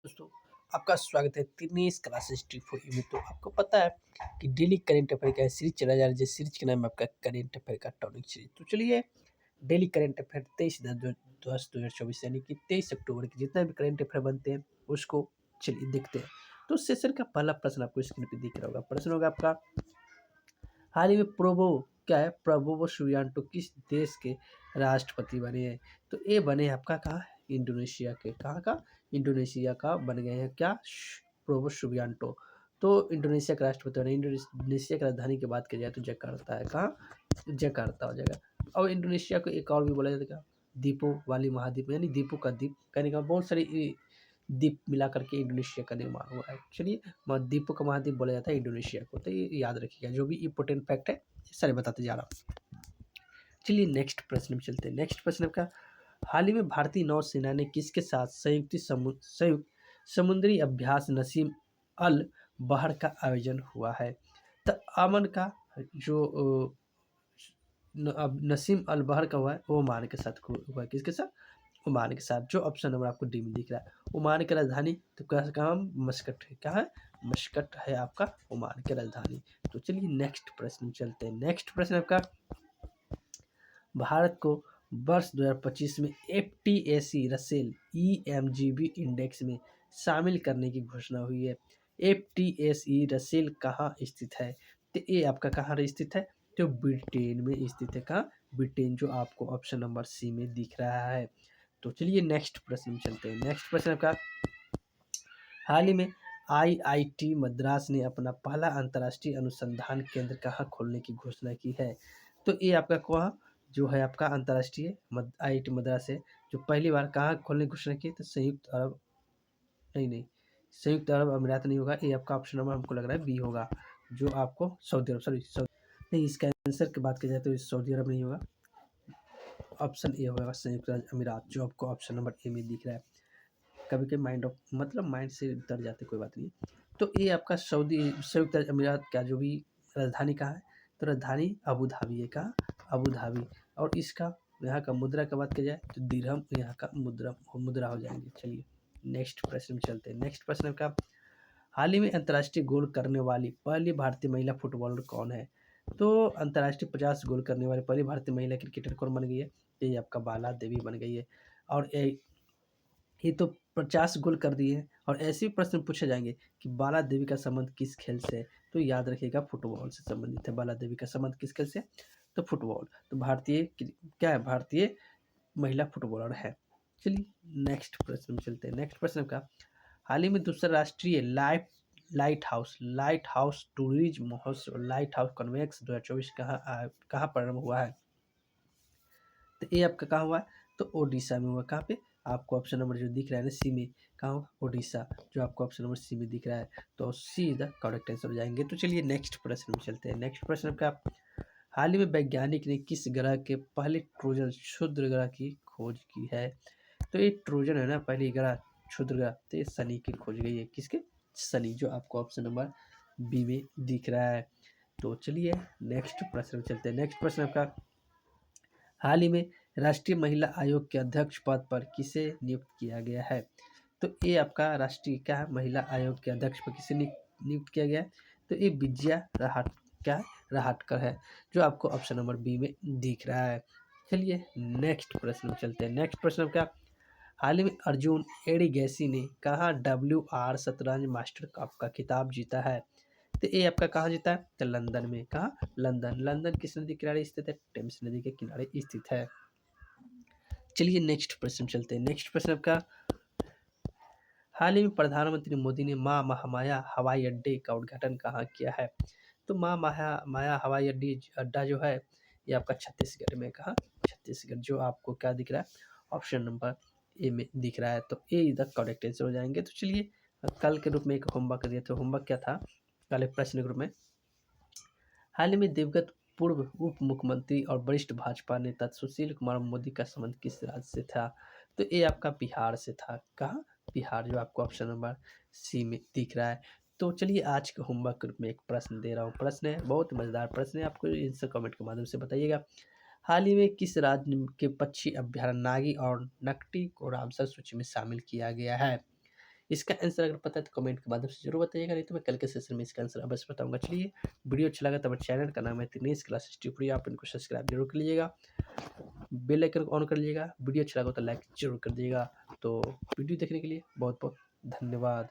दोस्तों, आपका स्वागत है Dinesh class history for you में। तो आपको पता है कि डेली करंट अफेयर का सीरीज चला जा रहा है, जिस सीरीज का नाम है आपका करंट अफेयर का टॉपिक सीरीज। तो चलिए, डेली करंट अफेयर 23/10/2024 यानी कि 23 अक्टूबर के जितना भी करंट अफेयर बनते हैं उसको चलिए देखते हैं। तो सेशन का पहला प्रश्न आपको स्क्रीन पे दिख रहा होगा। प्रश्न होगा आपका, हाल ही में क्या है प्रबोवो सुबियांटो किस देश के राष्ट्रपति बने हैं? तो ये बने हैं आपका कहाँ, इंडोनेशिया के। कहाँ का? इंडोनेशिया का बन गए हैं क्या, प्रबोवो सुबियांटो। तो इंडोनेशिया का राष्ट्रपति बने। इंडोनेशिया की राजधानी की बात की जाए तो जकार्ता है। कहाँ? जकार्ता हो जाएगा। और इंडोनेशिया को एक और भी बोला जाता है, द्वीपों वाली महाद्वीप, यानी द्वीपों का द्वीप कहने का, बहुत सारी द्वीप मिला करके इंडोनेशिया का निर्माण हुआ है। चलिए, द्वीपों का महाद्वीप बोला जाता है इंडोनेशिया को। तो ये याद रखिएगा, जो भी इम्पोर्टेंट फैक्ट है ये सारे बताते जा रहा हूँ। चलिए नेक्स्ट प्रश्न में चलते हैं। नेक्स्ट प्रश्न आपका, हाल ही में भारतीय नौसेना ने किसके साथ संयुक्त समुद्री अभ्यास नसीम अल बहर का आयोजन हुआ है? तो अमन का जो अब नसीम अल बहर का हुआ है ओमान के साथ हुआ है। किसके साथ? ओमान के साथ। जो ऑप्शन नंबर आपको डी में दिख रहा है। ओमान की राजधानी तो कहाँ? मस्कट है। कहाँ है? मस्कट है आपका ओमान की राजधानी। तो चलिए नेक्स्ट प्रश्न में चलते हैं। नेक्स्ट प्रश्न आपका, भारत को वर्ष 2025 में एफटीएसी रसेल ईएमजीबी इंडेक्स में शामिल करने की घोषणा हुई है। एफटीएसी रसेल कहाँ स्थित है? तो ये आपका कहाँ स्थित है? तो ब्रिटेन में स्थित है। कहाँ? ब्रिटेन, जो आपको ऑप्शन नंबर सी में दिख रहा है। तो चलिए नेक्स्ट प्रश्न में चलते हैं। नेक्स्ट प्रश्न आपका, हाल ही में आईआईटी मद्रास ने अपना पहला अंतर्राष्ट्रीय अनुसंधान केंद्र कहाँ खोलने की घोषणा की है? तो ये आपका कहाँ जो है आपका अंतर्राष्ट्रीय आईआईटी मद्रास है, जो पहली बार कहाँ खोलने की घोषणा की? तो संयुक्त अरब, नहीं, संयुक्त अरब अमीरात नहीं होगा। ये आपका ऑप्शन नंबर हमको लग रहा है बी होगा, जो आपको सऊदी अरब, नहीं, इसका आंसर की बात की जाए तो सऊदी अरब नहीं होगा। ऑप्शन ए होगा संयुक्त अरब अमीरात, जो आपको ऑप्शन नंबर ए में दिख रहा है। कभी कभी माइंड से उतर जाते, कोई बात नहीं। तो ये आपका संयुक्त अरब अमीरात का जो भी राजधानी कहाँ है? तो राजधानी अबू धाबी है। कहाँ? Abu Dhabi. और इसका यहाँ का मुद्रा की बात की जाए तो दिरहम यहाँ का मुद्रा हो जाएंगे। चलिए नेक्स्ट प्रश्न में चलते हैं। नेक्स्ट प्रश्न का, हाल ही में अंतर्राष्ट्रीय गोल करने वाली पहली भारतीय महिला फुटबॉलर कौन है? तो अंतर्राष्ट्रीय 50 गोल करने वाली पहली भारतीय महिला क्रिकेटर कौन बन गई है? ये आपका बाला देवी बन गई है। और ये तो 50 गोल कर दिए हैं। और ऐसे भी प्रश्न पूछे जाएंगे कि बाला देवी का संबंध किस खेल से है? तो याद रखिएगा, फुटबॉल से संबंधित है। बाला देवी का संबंध किस खेल से? तो फुटबॉल। तो क्या है? भारतीय महिला फुटबॉलर है। चलिए नेक्स्ट प्रश्न में चलते हैं। नेक्स्ट प्रश्न का, हाल ही में दूसरा राष्ट्रीय लाइट हाउस टूरिज्म महोत्सव लाइट हाउस कन्वेक्स 2024 कहाँ प्रारंभ हुआ है? तो ये आपका कहाँ हुआ है? तो ओडिशा में हुआ। कहाँ पे? आपको ऑप्शन नंबर जो दिख रहा है ना सी में, कहाँ हुआ? ओडिशा, जो आपको ऑप्शन नंबर सी में दिख रहा है। तो सी द करेक्ट आंसर हो जाएंगे। तो चलिए नेक्स्ट प्रश्न में चलते हैं। नेक्स्ट प्रश्न का, हाल ही में वैज्ञानिक ने किस ग्रह के पहले ट्रोजन क्षुद्र ग्रह की खोज की है? तो ये ट्रोजन है ना, पहली ग्रह क्षुद्र ग्रह, तो ये शनि की खोज गई है। किसके? शनि, जो आपको ऑप्शन नंबर बी में दिख रहा है। तो चलिए नेक्स्ट प्रश्न में चलते हैं। नेक्स्ट प्रश्न आपका, हाल ही में राष्ट्रीय महिला आयोग के अध्यक्ष पद पर किसे नियुक्त किया गया है? तो ये आपका राष्ट्रीय क्या है? महिला आयोग के अध्यक्ष पर किसे नियुक्त किया गया है? तो ये विजया रहाटकर है, जो आपको ऑप्शन नंबर बी में दिख रहा है। चलिए नेक्स्ट प्रश्न में चलते हैं। नेक्स्ट प्रश्न क्या, हाल ही में अर्जुन एडिगेसी ने कहाँ WR शतरंज मास्टर कप का खिताब जीता है? तो ये आपका कहाँ जीता है? तो लंदन में। कहाँ? लंदन किस नदी के किनारे स्थित है? टेम्स नदी के किनारे स्थित है। चलिए नेक्स्ट प्रश्न चलते हैं। नेक्स्ट प्रश्न आपका, हाल ही में प्रधानमंत्री मोदी ने माँ महामाया हवाई अड्डे का उद्घाटन कहाँ किया है? तो माँ माया हवाई अड्डा जो है ये आपका छत्तीसगढ़ में। कहाँ? छत्तीसगढ़, जो आपको क्या दिख रहा है? ऑप्शन नंबर ए में दिख रहा है। तो ए इधर करेक्ट आंसर हो जाएंगे। तो चलिए, कल के रूप में एक होमवर्क दिया था। होमवर्क क्या था? कल एक प्रश्न के रूप में, हाल ही में दिवंगत पूर्व उप मुख्यमंत्री और वरिष्ठ भाजपा नेता सुशील कुमार मोदी का संबंध किस राज्य से था? तो ये आपका बिहार से था। कहाँ? बिहार, जो आपको ऑप्शन नंबर सी में दिख रहा है। तो चलिए आज के होमवर्क में एक प्रश्न दे रहा हूँ। प्रश्न है बहुत मजेदार प्रश्न है, आपको आंसर कमेंट के माध्यम से बताइएगा। हाल ही में किस राज्य के पक्षी अभ्यारण्य नागी और नकटी को रामसर सूची में शामिल किया गया है? इसका आंसर अगर पता है तो कमेंट के माध्यम से ज़रूर बताइएगा, नहीं तो मैं कल के सेशन में इसका आंसर अवश्य बताऊँगा। चलिए, वीडियो अच्छा लगा तो हमारे चैनल का नाम है दिनेश क्लासेस ट्यूटोरियल, आप इनको सब्सक्राइब जरूर कर लीजिएगा, बेल आइकन को ऑन कर लीजिएगा, वीडियो अच्छा लगा तो लाइक ज़रूर कर दीजिएगा। तो वीडियो देखने के लिए बहुत-बहुत धन्यवाद।